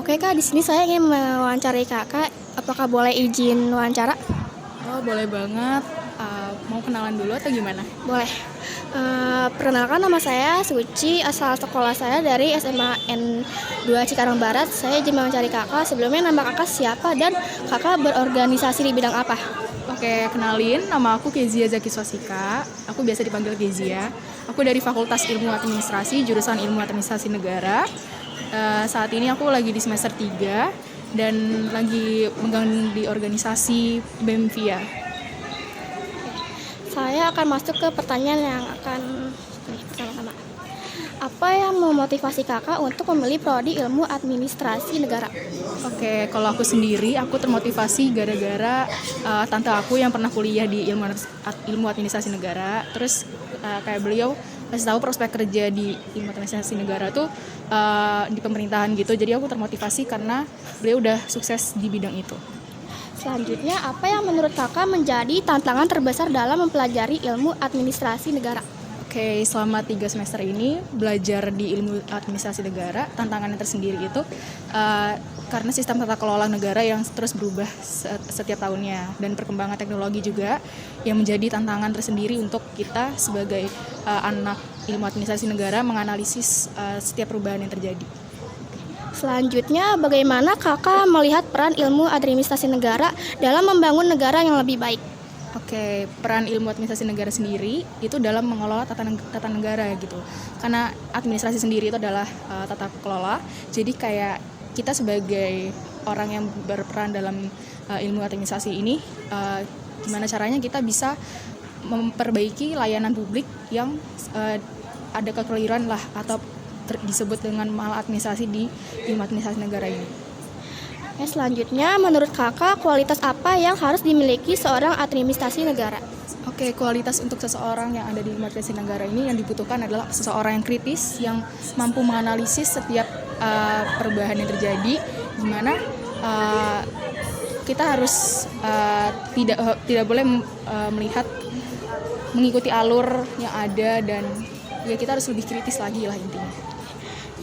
Oke Kak, di sini saya ingin mewawancarai Kakak. Apakah boleh izin wawancara? Oh, boleh banget. Mau kenalan dulu atau gimana? Boleh. Perkenalkan nama saya Suci, asal sekolah saya dari SMA N2 Cikarang Barat. Saya izin mewawancari Kakak. Sebelumnya nama Kakak siapa dan Kakak berorganisasi di bidang apa? Oke, kenalin. Nama aku Kezia Zaki Swastika. Aku biasa dipanggil Kezia. Aku dari Fakultas Ilmu Administrasi, jurusan Ilmu Administrasi Negara. Saat ini aku lagi di semester 3 dan lagi megang di organisasi BEMVIA. Saya akan masuk ke pertanyaan yang akan pertama-tama. Apa yang memotivasi Kakak untuk memilih prodi Ilmu Administrasi Negara? Oke, kalau aku sendiri, aku termotivasi gara-gara tante aku yang pernah kuliah di ilmu administrasi negara. Terus kayak beliau kasih tahu prospek kerja di ilmu administrasi negara tuh di pemerintahan gitu. Jadi aku termotivasi karena beliau udah sukses di bidang itu. Selanjutnya, apa yang menurut Kakak menjadi tantangan terbesar dalam mempelajari ilmu administrasi negara? Oke, selama 3 semester ini belajar di ilmu administrasi negara, tantangannya tersendiri itu karena sistem tata kelola negara yang terus berubah setiap tahunnya dan perkembangan teknologi juga yang menjadi tantangan tersendiri untuk kita sebagai anak ilmu administrasi negara menganalisis setiap perubahan yang terjadi. Selanjutnya, bagaimana Kakak melihat peran ilmu administrasi negara dalam membangun negara yang lebih baik? Oke, peran ilmu administrasi negara sendiri itu dalam mengelola tata negara gitu. Karena administrasi sendiri itu adalah tata kelola. Jadi kayak kita sebagai orang yang berperan dalam ilmu administrasi ini, gimana caranya kita bisa memperbaiki layanan publik yang ada kekeliruan lah atau disebut dengan maladministrasi di ilmu administrasi negara ini. Selanjutnya, menurut Kakak, kualitas apa yang harus dimiliki seorang administrasi negara? Oke, kualitas untuk seseorang yang ada di administrasi negara ini yang dibutuhkan adalah seseorang yang kritis, yang mampu menganalisis setiap perubahan yang terjadi, di mana kita harus tidak boleh mengikuti alur yang ada, dan ya kita harus lebih kritis lagi lah intinya.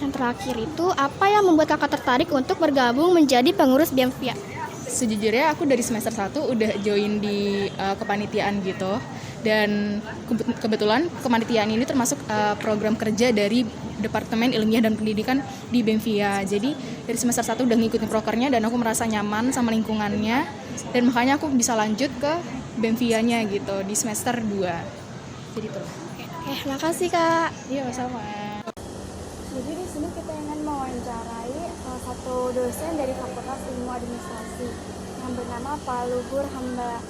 Yang terakhir itu, apa yang membuat Kakak tertarik untuk bergabung menjadi pengurus BEMVIA? Sejujurnya aku dari semester 1 udah join di kepanitiaan gitu. Dan kebetulan kepanitiaan ini termasuk program kerja dari Departemen Ilmiah dan Pendidikan di BEMVIA. Jadi dari semester 1 udah ngikutin prokernya dan aku merasa nyaman sama lingkungannya. Dan makanya aku bisa lanjut ke BEMVIA-nya gitu di semester 2. Jadi itu. Oke, makasih Kak. Iya, sama. Jadi di sini kita ingin mewawancarai salah satu dosen dari Fakultas Ilmu Administrasi yang bernama Pak Luhur Hambali.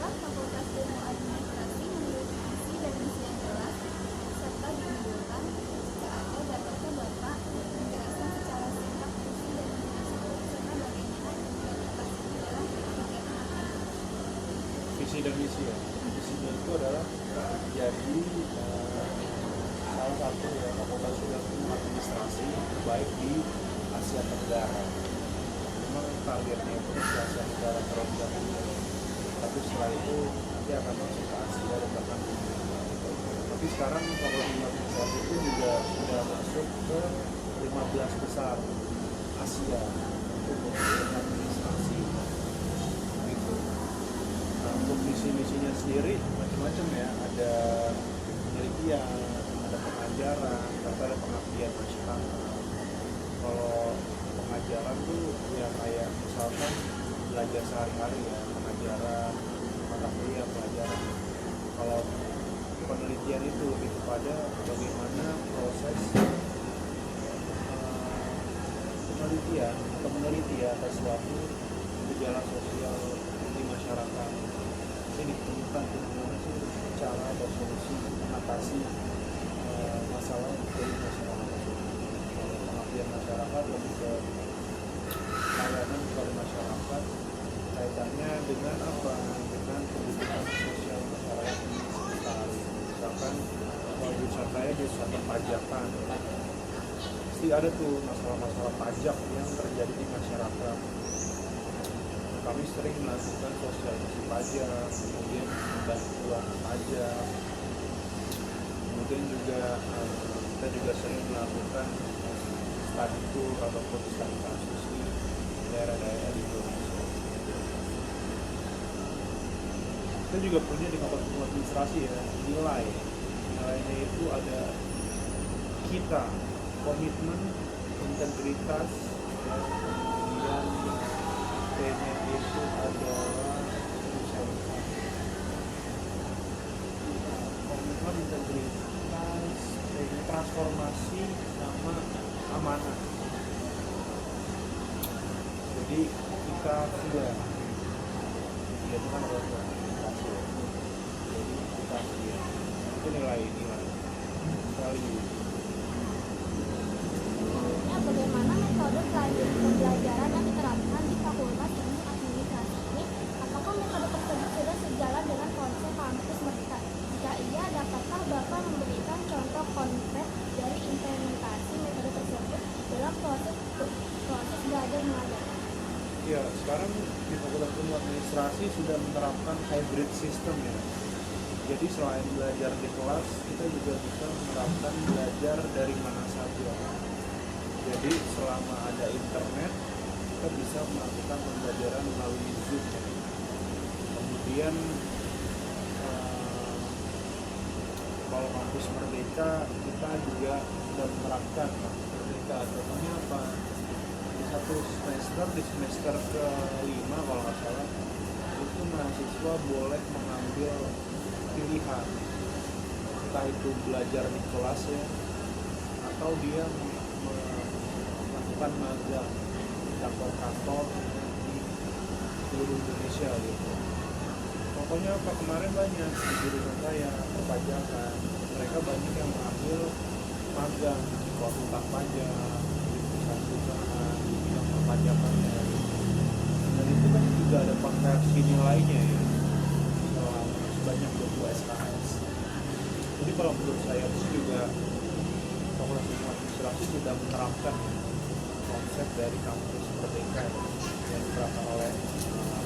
Fakultas Ilmu Administrasi memiliki visi dan misi yang jelas serta diunggulkan jika ada datanya Bapak menjelaskan secara singkat visi dan misi serta bagaimana implementasinya dalam kegiatan administrasi. Visi dan misi ya. Misinya itu adalah jadi salah satu ya fakultas ilmu administrasi terbaik di Asia Tenggara. Memang targetnya itu di Asia Tenggara terus dahulu. Tapi setelah itu nanti akan masuk ke Asia dan bahkan dunia. Tapi sekarang fakultas ilmu administrasi itu juga sudah masuk ke 15 besar Asia untuk administrasi. Untuk misi-misinya sendiri macam-macam ya, ada penelitian, ada pengajaran, ada pengabdian masyarakat. Kalau pengajaran tuh ya kayak misalkan belajar sehari-hari ya, pengajaran, mata kuliah pelajaran. Kalau penelitian itu lebih kepada bagaimana proses penelitian atau meneliti atas suatu gejala sosial di masyarakat. Ini ditemukan bagaimana sih cara atau solusi mengatasi masalah dari masyarakat. Kalau pengabdian masyarakat lebih ke layanan kepada masyarakat, kaitannya dengan apa? Dengan kebutuhan sosial masyarakat di sekitar. Misalkan kalau jurusan saya jurusan perpajakan, pasti ada tuh masalah-masalah pajak yang terjadi di masyarakat. Kami sering melakukan sosialisasi pajak, kemudian bantuan pajak. Kemudian juga kita juga sering melakukan study tour ataupun study kasus di daerah-daerah di Indonesia. Kita juga punya di Fakultas Ilmu Administrasi ya, nilainya itu ada kita, komitmen, integritas, dan kemudian T-nya itu adalah komitmen, integritas, T-nya transformasi, sama amanah. Jadi kita sudah, ya itu kan adalah komunikasi ya. Jadi kita sudah, itu nilai value. Bagaimana metode pembelajaran yang diterapkan di Fakultas Ilmu Administrasi ini? Apakah metode tersebut sudah sejalan dengan konsep kampus merdeka? Jika iya, dapatkah Bapak memberikan contoh konkret dari implementasi metode tersebut dalam proses belajar mengajar? Ya, sekarang di Fakultas Ilmu Administrasi sudah menerapkan hybrid system ya. Jadi selain belajar di kelas, kita juga bisa menerapkan belajar dari mana saja. Jadi selama ada internet, kita bisa melakukan pembelajaran melalui Zoom. Kemudian kalau kampus Merdeka, kita juga sudah menerapkan Merdeka. Contohnya apa? Di satu semester, di semester ke-5 kalau nggak salah, itu mahasiswa boleh mengambil pilihan, entah itu belajar di kelas ya, atau dia melakukan magang di kantor-kantor di seluruh Indonesia gitu. Pokoknya apa, kemarin banyak di jurusan saya perpajakan, mereka banyak yang mengambil magang di konsultan pajak, di perusahaan-perusahaan di bidang perpajakannya. Dan itu kan juga ada konversi nilainya ya, sebanyak 20 SKS. Jadi kalau menurut saya itu juga Fakultas Ilmu Administrasi sudah menerapkan konsep dari kampus Merdeka yang diterapkan oleh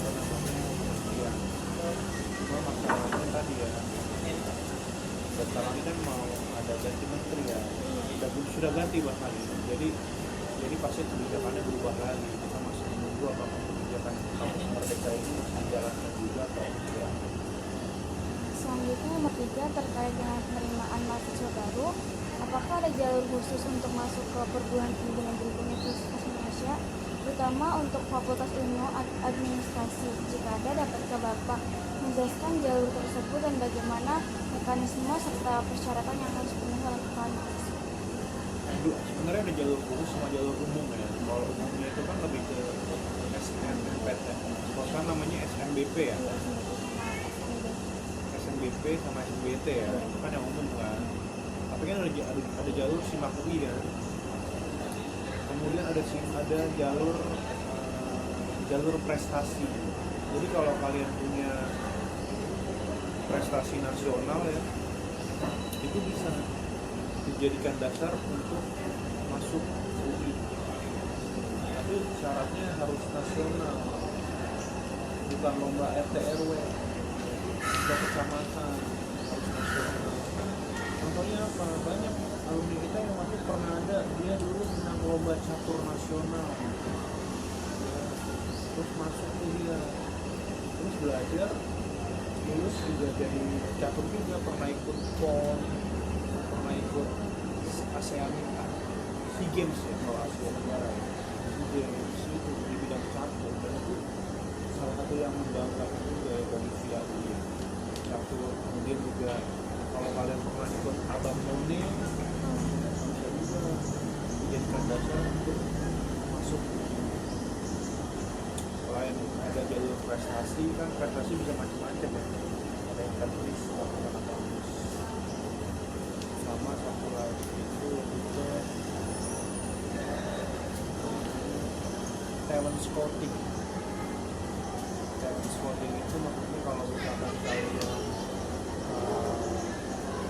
kementerian. Cuma masalahnya tadi ya, sekarang ini kan mau ada ganti menteri ya, sudah ganti bahkan ini. Jadi pasti kebijakannya berubah lagi. Kita masih menunggu apakah kebijakan kampus Merdeka ini masih dijalankan juga atau tidak. Selanjutnya nomor 3 terkait dengan penerimaan mahasiswa baru. Apakah ada jalur khusus untuk masuk ke perguruan tinggi negeri Universitas Indonesia, terutama untuk Fakultas Ilmu Administrasi? Jika ada, dapatkah Bapak menjelaskan jalur tersebut dan bagaimana mekanisme serta persyaratan yang harus dipenuhi oleh mahasiswa? Sebenarnya ada jalur khusus sama jalur umum ya. Kalau umumnya itu kan lebih ke SNMPTN. Kalau sekarang namanya SNBP ya. SNBP sama SNBT ya. Itu kan yang umum kan. Tapi kan ada jalur SIMAK UI kan. Kemudian ada jalur prestasi. Jadi kalau kalian punya prestasi nasional ya, itu bisa dijadikan dasar untuk masuk UI. Tapi syaratnya harus nasional, bukan lomba RT RW, lomba kecamatan, harus nasional. Contohnya apa? Banyak alumni kita yang masuk pernah ada, dia dulu menang lomba catur nasional, terus masuk ke dia, terus belajar, lulus juga jadi catur juga, pernah ikut PON, pernah ikut ASEAN SEA Games ya, kalau Asia Tenggara SEA Games itu di bidang catur, dan itu salah satu yang membanggakan juga ya bagi Viati catur. Kemudian juga kalau kalian pernah ikut Abang None, bisa juga dijadikan dasar untuk masuk. Selain ada jalur prestasi, kan prestasi bisa macam-macam ya, ada yang teknis, ada yang akademis. Sama satu lagi itu lebih ke talent scouting. Talent scouting itu maksudnya kalau misalkan kalian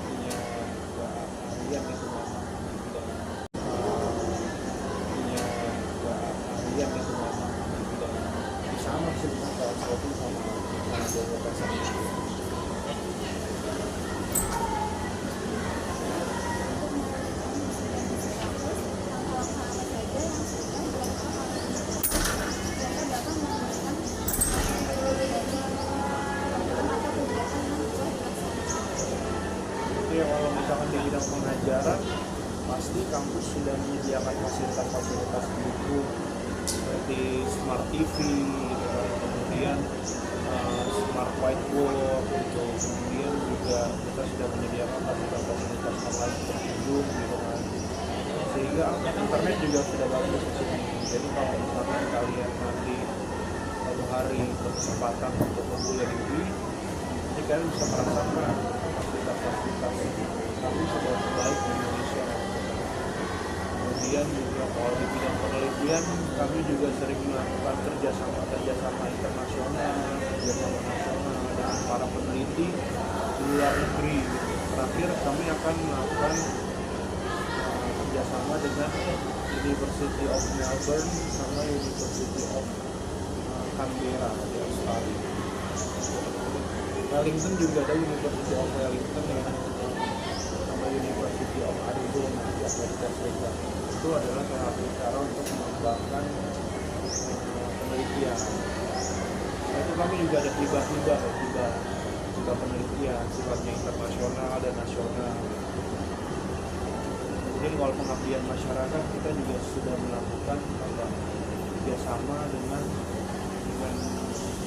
punya keahlian itu sama sih dengan talent scouting sama jalur prestasi. ya kalau misalkan di bidang pengajaran pasti kampus sudah menyediakan fasilitas-fasilitas buku seperti smart TV gitu kan, kemudian smart whiteboard gitu, kemudian juga kita sudah menyediakan fasilitas-fasilitas online berkunjung gitu kan, sehingga internet juga sudah bagus di sini. Jadi kalau misalkan kalian nanti suatu hari berkesempatan untuk berkuliah di UI, jadi kalian bisa merasakan fasilitas-fasilitas kami sudah baik di Indonesia. Kemudian juga kalau di bidang penelitian kami juga sering melakukan kerjasama internasional, kerjasama nasional dengan para peneliti di luar negeri. Terakhir kami akan melakukan kerjasama dengan University of Melbourne sama University of Canberra di Australia. Wellington juga ada University of Wellington yang sama University of Arizona di Amerika Serikat. Itu adalah salah satu cara untuk mengembangkan penelitian. Nah, itu kami juga ada hibah penelitian sifatnya internasional dan nasional. Kemudian kalau pengabdian masyarakat kita juga sudah melakukan kerjasama dengan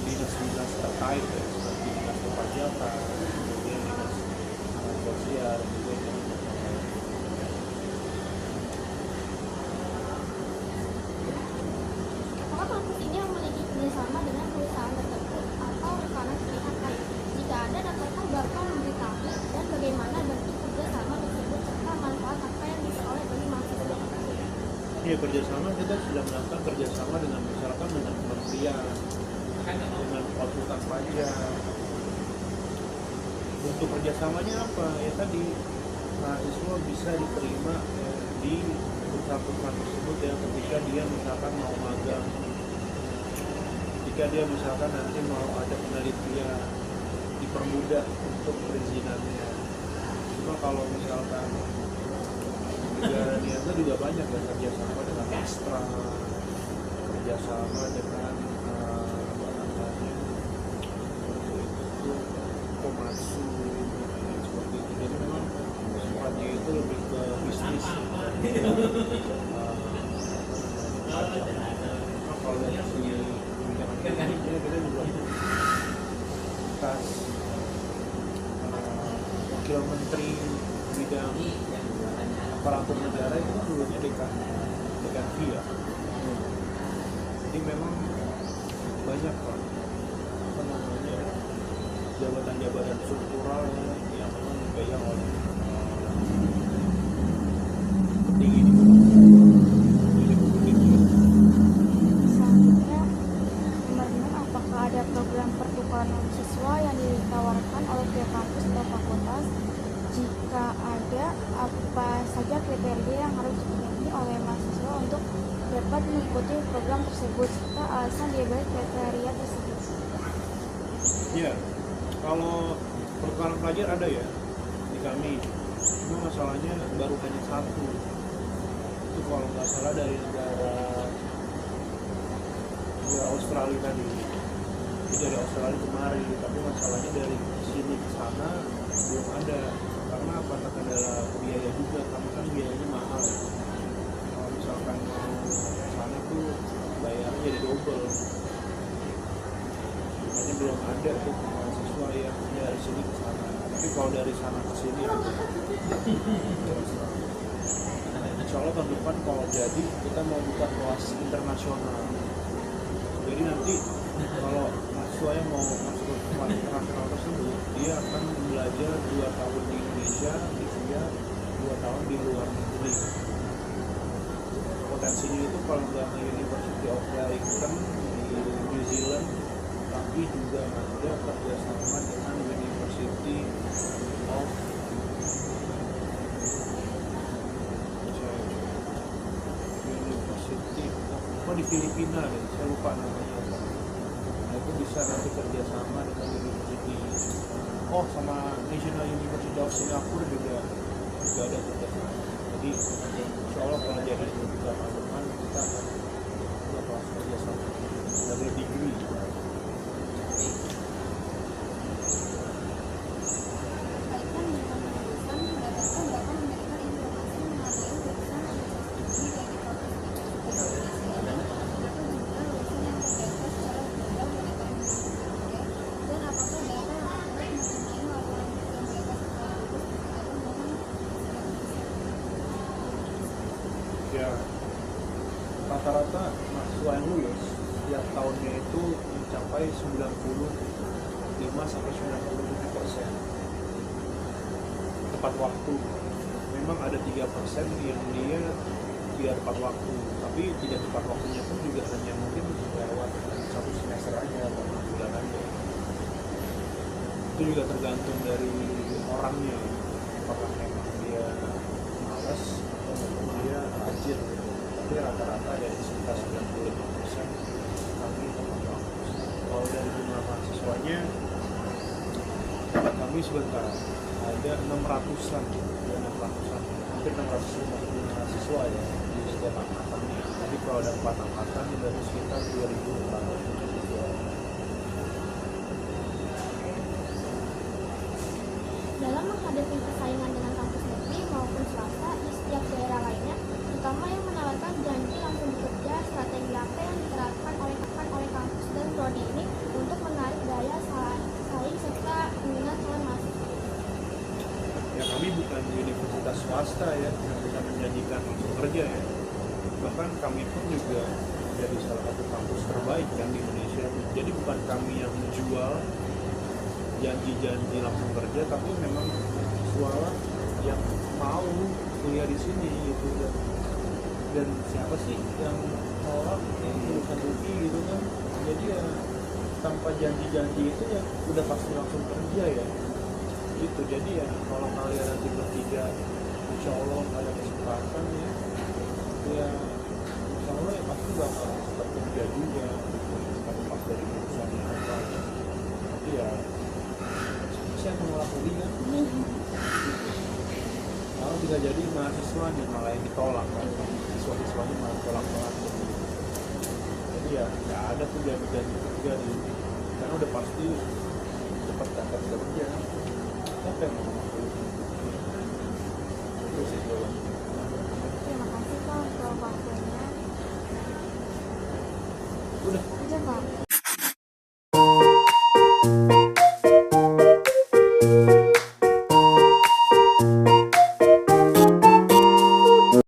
dinas-dinas terkait ya, seperti dinas perpajakan, kemudian dinas sosial, kemudian Apakah kampus ini memiliki kerjasama dengan perusahaan tertentu atau rekan pihak lain? Jika ada, dapatkah Bapak memberitahu dan bagaimana bentuk kerjasama tersebut serta manfaat apa yang diperoleh bagi mahasiswa? ya kerjasama kita sudah melakukan kerjasama dengan misalkan dengan kementerian, dengan konsultan pajak. Untuk kerjasamanya apa? Ya tadi mahasiswa bisa diterima di perusahaan-perusahaan tersebut ya ketika dia misalkan mau magang, ketika dia misalkan nanti mau ada penelitian, dipermudah untuk perizinannya. Cuma kalau misalkan negara niaga juga banyak ya kerjasama dengan Astra, kerjasama dengan Komatsu seperti itu. Jadi memang sifatnya itu lebih ke bisnis. Kalau dari segi kebijakan kita juga atas wakil menteri bidang aparatur negara itu kan dulunya dekan via. Jadi memang banyak Pak jabatan-jabatan struktural yang memang dipegang oleh petinggi di Republik Indonesia. Selanjutnya, Nomor 6, apakah ada program pertukaran siswa yang ditawarkan oleh pihak kampus atau fakultas? Jika ada, apa saja kriteria yang harus dipenuhi oleh mahasiswa untuk dapat mengikuti program tersebut serta alasan dibalik kriteria tersebut? Ya, kalau pertukaran pelajar ada ya di kami. Cuma masalahnya baru hanya satu. Itu kalau nggak salah dari negara Australia tadi. Jadi dari Australia kemari, tapi masalahnya dari sini ke sana belum ada. Karena apa? Kendala biaya juga, karena kan biayanya mahal. Kalau misalkan mau ke sana tuh bayarnya jadi double. Makanya belum ada tuh mahasiswa yang dari sini ke sana. Tapi kalau dari sana ke sini ada. Insya Allah tahun depan kalau jadi kita mau buka kelas internasional. Jadi nanti kalau mahasiswa yang mau masuk ke kelas internasional tersebut, dia akan belajar 2 tahun di Indonesia, dia 2 tahun di luar negeri. Potensinya itu kalau nggak ke University of Wellington di New Zealand, tapi juga ada kerjasama dengan University of di Filipina deh, saya lupa namanya apa. Nah itu bisa nanti kerjasama dengan University sama National University of Singapore juga ada kerjasama. Jadi insya Allah kalau jadi juga tahun depan kita akan kelas kerjasama double degree. Kaitan dengan lulusan rata-rata mahasiswa yang lulus tiap tahunnya itu mencapai 95 sampai 97% tepat waktu. Memang ada 3% yang dia tidak tepat waktu, tapi tidak tepat waktunya pun juga hanya mungkin lewat 1 semester aja atau 6 bulan aja. Itu juga tergantung dari orangnya, apakah memang dia malas atau memang dia rajin gitu. Tapi rata-rata ya di sekitar 95% kami tepat waktu. Kalau dari jumlah mahasiswanya, kami sebentar ada 600-an, hampir 650 mahasiswa ya di setiap angkatannya. Tapi kalau ada 4 angkatan dari sekitar 2.400 mahasiswa. Dalam menghadapi persaingan dengan kampus negeri maupun swasta di setiap daerah lainnya, terutama yang menawarkan janji langsung bekerja, strategi apa yang diterapkan oleh kampus dan prodi ini untuk menarik daya saing serta minat calon mahasiswa? Ya kami bukan universitas swasta ya yang bisa menjanjikan langsung kerja ya. Bahkan kami pun juga menjadi salah satu kampus terbaik kan di Indonesia. Jadi bukan kami yang menjual janji-janji langsung kerja, tapi memang suara yang mau kuliah di sini gitu. Dan siapa sih yang nolak yang lulusan UI gitu kan. Jadi ya tanpa janji-janji itu ya udah pasti langsung kerja ya gitu. Jadi ya kalau kalian nanti bertiga insya Allah ada kesempatan ya insya Allah ya pasti bakal bekerja juga gitu. Pas dari jurusannya apa tapi ya saya menolak UI kan kalau bisa jadi mahasiswanya malah yang ditolak kan, siswa-siswanya malah tolak-tolak gitu. Jadi ya nggak ada tuh janji-janji kerja di karena udah pasti dapat kerja siapa yang mau